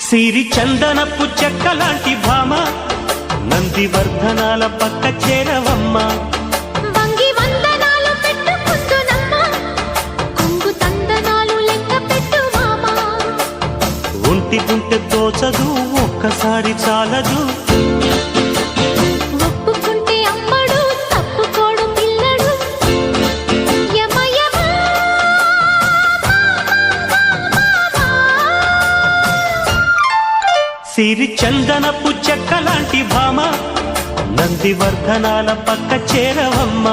సిరి చందనపు చెక్కలాంటి భామ నందివర్ధనాల పక్క చేరవమ్మ. వంగి వందనాలు పెట్టుకుందునమ్మ కొంగు తందనాలు లెక్క పెట్టు మామ. ఒంటి గుంటె తోచదు ఒక్కసారి చాలదు ఒప్పుకుంటే అమ్మడు తప్పుకోడు పిల్లడు యమ యమ సిరి చందనపు చెక్కలాంటి భామ నందివర్ధనాల పక్క చేరవమ్మ.